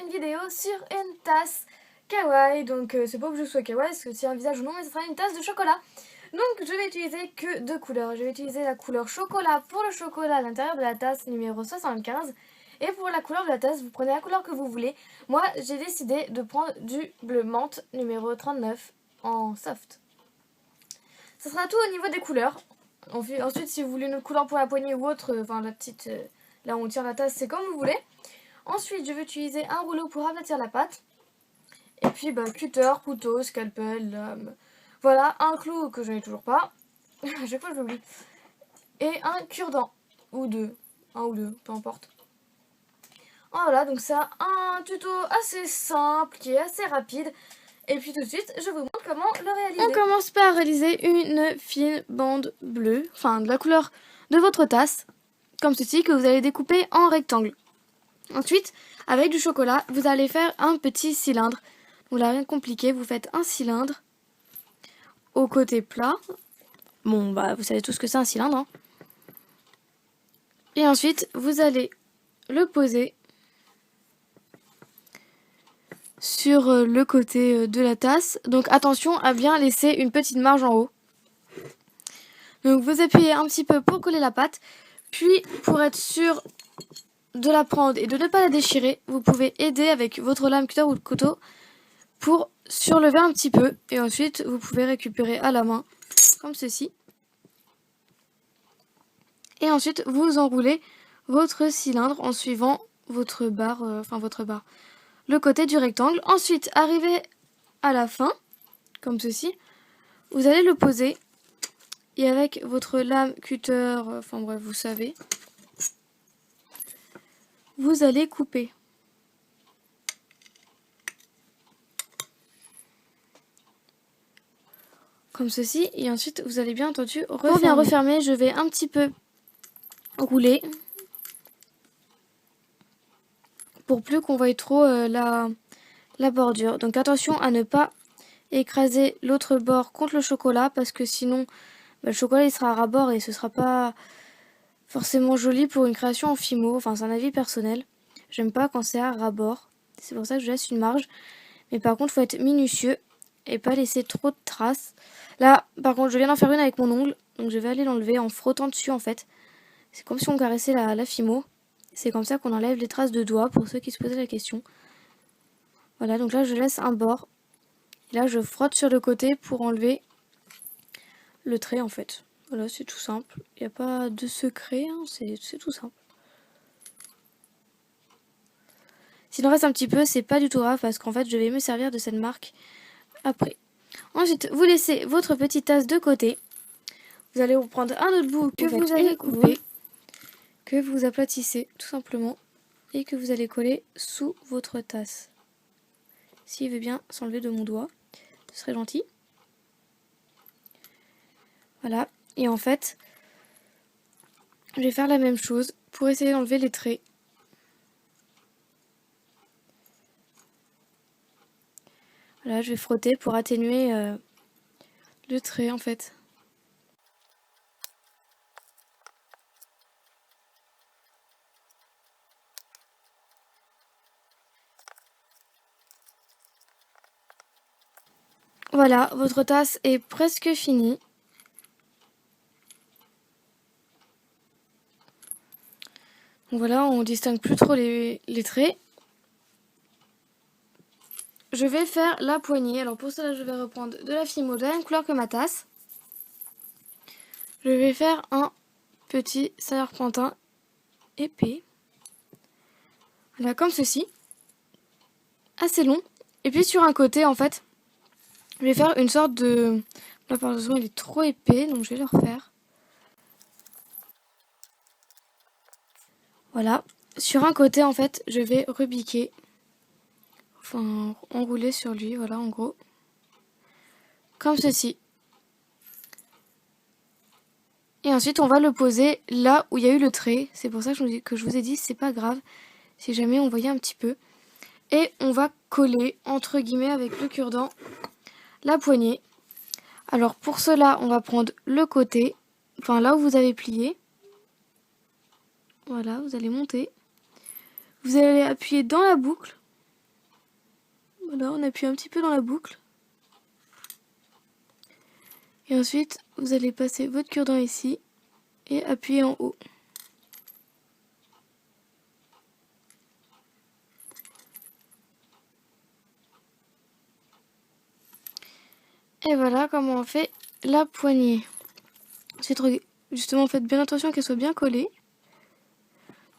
une vidéo sur une tasse kawaii. Donc c'est pas que je sois kawaii, parce que c'est un visage ou non, mais ce sera une tasse de chocolat. Donc je vais utiliser que deux couleurs. Je vais utiliser la couleur chocolat pour le chocolat à l'intérieur de la tasse numéro 75. Et pour la couleur de la tasse, vous prenez la couleur que vous voulez. Moi, j'ai décidé de prendre du bleu menthe numéro 39 en soft. Ce sera tout au niveau des couleurs. Ensuite, si vous voulez une autre couleur pour la poignée ou autre, enfin la petite, là où on tient la tasse, c'est comme vous voulez. Ensuite, je vais utiliser un rouleau pour aplatir la pâte. Et puis, cutter, couteau, scalpel, lame. Voilà, un clou que je n'ai toujours pas. À chaque fois, je l'oublie. Et un cure-dent. Ou deux. Un ou deux, peu importe. Voilà, donc c'est un tuto assez simple, qui est assez rapide. Et puis tout de suite, je vous montre comment le réaliser. On commence par réaliser une fine bande bleue, enfin de la couleur de votre tasse, comme ceci, que vous allez découper en rectangle. Ensuite, avec du chocolat, vous allez faire un petit cylindre. Donc là, rien de compliqué, vous faites un cylindre au côté plat. Bon, vous savez tous que c'est un cylindre. Hein. Et ensuite, vous allez le poser sur le côté de la tasse. Donc attention à bien laisser une petite marge en haut. Donc vous appuyez un petit peu pour coller la pâte. Puis pour être sûr de la prendre et de ne pas la déchirer, vous pouvez aider avec votre lame cutter ou le couteau pour surlever un petit peu. Et ensuite vous pouvez récupérer à la main comme ceci. Et ensuite vous enroulez votre cylindre en suivant votre barre, le côté du rectangle. Ensuite, arrivé à la fin, comme ceci, vous allez le poser et avec votre lame cutter, vous savez, vous allez couper. Comme ceci, et ensuite vous allez bien entendu refermer. Pour bien refermer, je vais un petit peu rouler pour plus qu'on voie trop la bordure. Donc attention à ne pas écraser l'autre bord contre le chocolat, parce que sinon le chocolat il sera à ras-bord et ce sera pas forcément joli pour une création en fimo. Enfin, c'est un avis personnel. J'aime pas quand c'est à ras-bord. C'est pour ça que je laisse une marge. Mais par contre, il faut être minutieux et pas laisser trop de traces. Là, par contre, je viens d'en faire une avec mon ongle. Donc je vais aller l'enlever en frottant dessus en fait. C'est comme si on caressait la fimo. C'est comme ça qu'on enlève les traces de doigts, pour ceux qui se posaient la question. Voilà, donc là je laisse un bord. Et là je frotte sur le côté pour enlever le trait en fait. Voilà, c'est tout simple. Il n'y a pas de secret, hein, c'est tout simple. S'il en reste un petit peu, c'est pas du tout grave, parce qu'en fait je vais me servir de cette marque après. Ensuite, vous laissez votre petite tasse de côté. Vous allez vous prendre un autre bout que vous allez couper, que vous aplatissez tout simplement, et que vous allez coller sous votre tasse. S'il veut bien s'enlever de mon doigt, ce serait gentil. Voilà, et en fait, je vais faire la même chose pour essayer d'enlever les traits. Voilà, je vais frotter pour atténuer le trait en fait. Voilà, votre tasse est presque finie. Donc voilà, on distingue plus trop les traits. Je vais faire la poignée. Alors pour cela, je vais reprendre de la fimo de la même couleur que ma tasse. Je vais faire un petit serpentin épais. Voilà, comme ceci. Assez long. Et puis sur un côté, en fait, je vais faire une sorte de... Là, par exemple, il est trop épais, donc je vais le refaire. Voilà. Sur un côté, en fait, je vais rebiquer. Enfin, enrouler sur lui, voilà, en gros. Comme ceci. Et ensuite, on va le poser là où il y a eu le trait. C'est pour ça que je vous ai dit, c'est pas grave. Si jamais on voyait un petit peu. Et on va coller, entre guillemets, avec le cure-dent, la poignée. Alors pour cela, on va prendre le côté, enfin là où vous avez plié. Voilà, vous allez monter. Vous allez appuyer dans la boucle. Voilà, on appuie un petit peu dans la boucle. Et ensuite, vous allez passer votre cure-dent ici et appuyer en haut. Et voilà comment on fait la poignée. Ensuite, justement, faites bien attention qu'elle soit bien collée.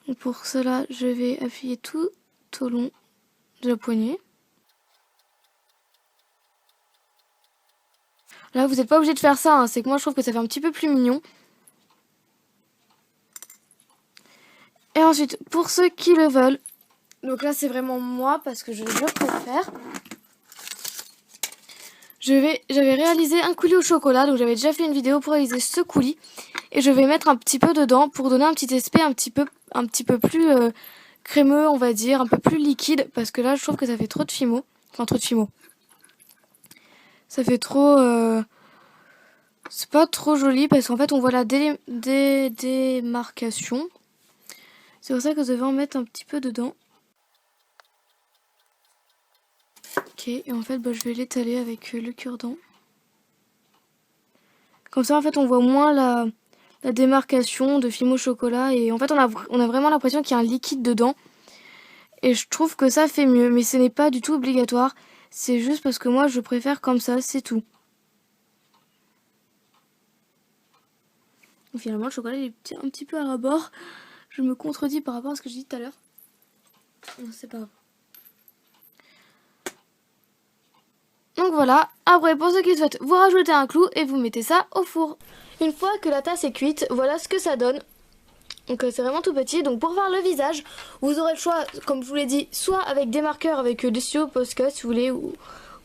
Donc pour cela, je vais appuyer tout au long de la poignée. Là, vous n'êtes pas obligé de faire ça, hein. C'est que moi, je trouve que ça fait un petit peu plus mignon. Et ensuite, pour ceux qui le veulent, donc là, c'est vraiment moi parce que je préfère. J'avais réalisé un coulis au chocolat, donc j'avais déjà fait une vidéo pour réaliser ce coulis. Et je vais mettre un petit peu dedans pour donner un petit aspect un petit peu plus crémeux, on va dire, un peu plus liquide. Parce que là, je trouve que ça fait trop de fimo. Enfin, trop de fimo. Ça fait trop... C'est pas trop joli parce qu'en fait, on voit la démarcation. C'est pour ça que vous devez en mettre un petit peu dedans. Ok, et en fait, je vais l'étaler avec le cure-dent. Comme ça, en fait, on voit moins la démarcation de fimo chocolat. Et en fait, on a vraiment l'impression qu'il y a un liquide dedans. Et je trouve que ça fait mieux. Mais ce n'est pas du tout obligatoire. C'est juste parce que moi, je préfère comme ça, c'est tout. Et finalement, le chocolat, il est un petit peu à ras-bord. Je me contredis par rapport à ce que j'ai dit tout à l'heure. Non, c'est pas grave. Donc voilà, après pour ceux qui souhaitent, vous rajoutez un clou et vous mettez ça au four. Une fois que la tasse est cuite, voilà ce que ça donne. Donc c'est vraiment tout petit. Donc pour faire le visage, vous aurez le choix, comme je vous l'ai dit, soit avec des marqueurs avec des stylos Posca si vous voulez, ou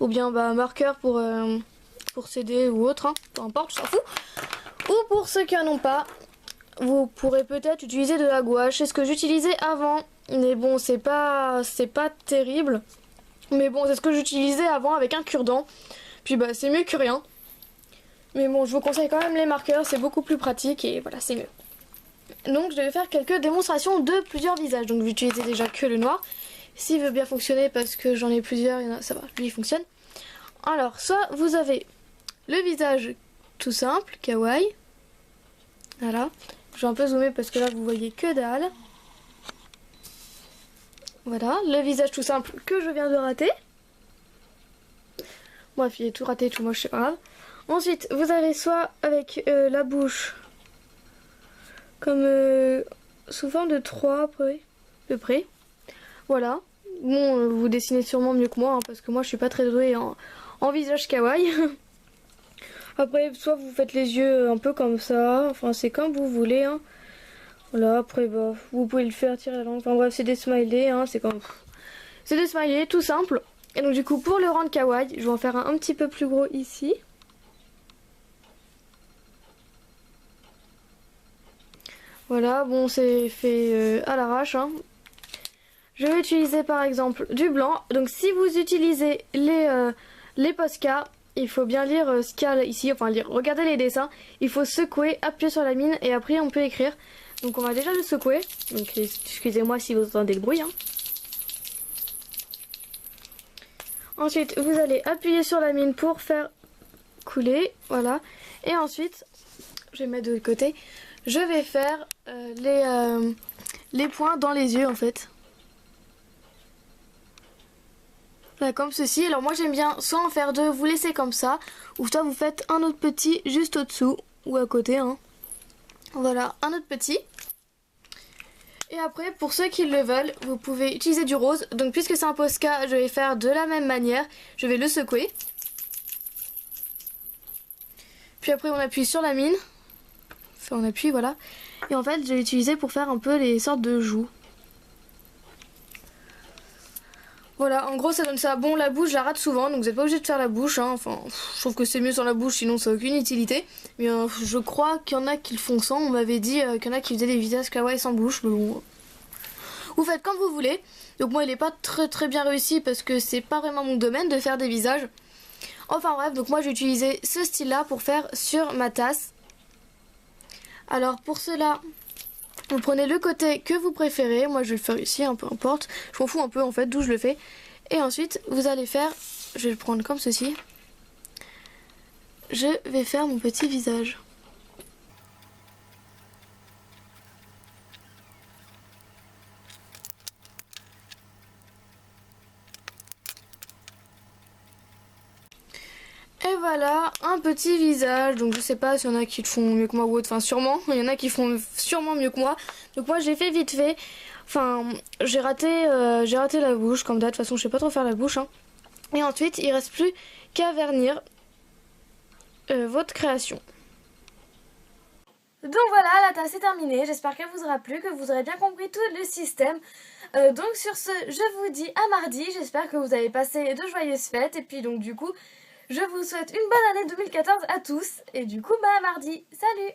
bien marqueurs pour CD ou autre, hein, peu importe, je s'en fout. Ou pour ceux qui n'en ont pas, vous pourrez peut-être utiliser de la gouache. C'est ce que j'utilisais avant, mais bon, c'est pas terrible. Mais bon, c'est ce que j'utilisais avant avec un cure-dent. Puis c'est mieux que rien. Mais bon, je vous conseille quand même les marqueurs, c'est beaucoup plus pratique et voilà, c'est mieux. Donc je vais faire quelques démonstrations de plusieurs visages. Donc j'utilisais déjà que le noir. S'il veut bien fonctionner, parce que j'en ai plusieurs, ça va, lui il fonctionne. Alors, soit vous avez le visage tout simple, kawaii. Voilà. Je vais un peu zoomer parce que là vous voyez que dalle. Voilà, le visage tout simple que je viens de rater. Bref, il est tout raté, tout moche, c'est pas grave. Ensuite, vous avez soit avec la bouche comme sous forme de 3 à peu près. Voilà. Bon, vous dessinez sûrement mieux que moi, hein, parce que moi je suis pas très douée en visage kawaii. Après, soit vous faites les yeux un peu comme ça, enfin c'est comme vous voulez, hein. Voilà, après vous pouvez le faire tirer la langue, enfin bref, c'est des smileys, hein, c'est des smileys tout simple. Et donc du coup pour le rendre kawaii, je vais en faire un petit peu plus gros ici. Voilà, bon c'est fait à l'arrache, hein. Je vais utiliser par exemple du blanc. Donc si vous utilisez les Posca, il faut bien lire ce qu'il y a ici, enfin regardez les dessins. Il faut secouer, appuyer sur la mine et après on peut écrire. Donc on va déjà le secouer. Donc excusez-moi si vous entendez le bruit, hein. Ensuite vous allez appuyer sur la mine pour faire couler, voilà. Et ensuite, je vais mettre de l'autre côté, je vais faire les points dans les yeux en fait. Voilà, comme ceci. Alors moi j'aime bien soit en faire deux, vous laissez comme ça, ou soit vous faites un autre petit juste au-dessous ou à côté, hein. Voilà, un autre petit. Et après, pour ceux qui le veulent, vous pouvez utiliser du rose. Donc puisque c'est un Posca, je vais faire de la même manière. Je vais le secouer. Puis après on appuie sur la mine. Enfin on appuie, voilà. Et en fait je vais l'utiliser pour faire un peu les sortes de joues. Voilà, en gros ça donne ça. Bon, la bouche, je la rate souvent, donc vous n'êtes pas obligé de faire la bouche, hein. Enfin, je trouve que c'est mieux sans la bouche, sinon ça n'a aucune utilité. Mais je crois qu'il y en a qui le font sans. On m'avait dit qu'il y en a qui faisaient des visages kawaii sans bouche, mais bon. Vous faites comme vous voulez. Donc moi il n'est pas très bien réussi parce que c'est pas vraiment mon domaine de faire des visages. Enfin bref, donc moi j'ai utilisé ce style là pour faire sur ma tasse. Alors pour cela, vous prenez le côté que vous préférez. Moi je vais le faire ici, peu importe. Je m'en fous un peu en fait d'où je le fais. Et ensuite, vous allez faire, je vais le prendre comme ceci. Je vais faire mon petit visage. Et voilà, un petit visage. Donc je sais pas s'il y en a qui le font mieux que moi ou autre. Enfin sûrement, il y en a qui font sûrement mieux que moi. Donc moi j'ai fait vite fait. Enfin j'ai raté la bouche comme d'hab. De toute façon je sais pas trop faire la bouche. Hein. Et ensuite il reste plus qu'à vernir votre création. Donc voilà, la tasse est terminée. J'espère qu'elle vous aura plu, que vous aurez bien compris tout le système. Donc sur ce, je vous dis à mardi. J'espère que vous avez passé de joyeuses fêtes. Et puis donc du coup, je vous souhaite une bonne année 2014 à tous. Et du coup, bah à mardi. Salut!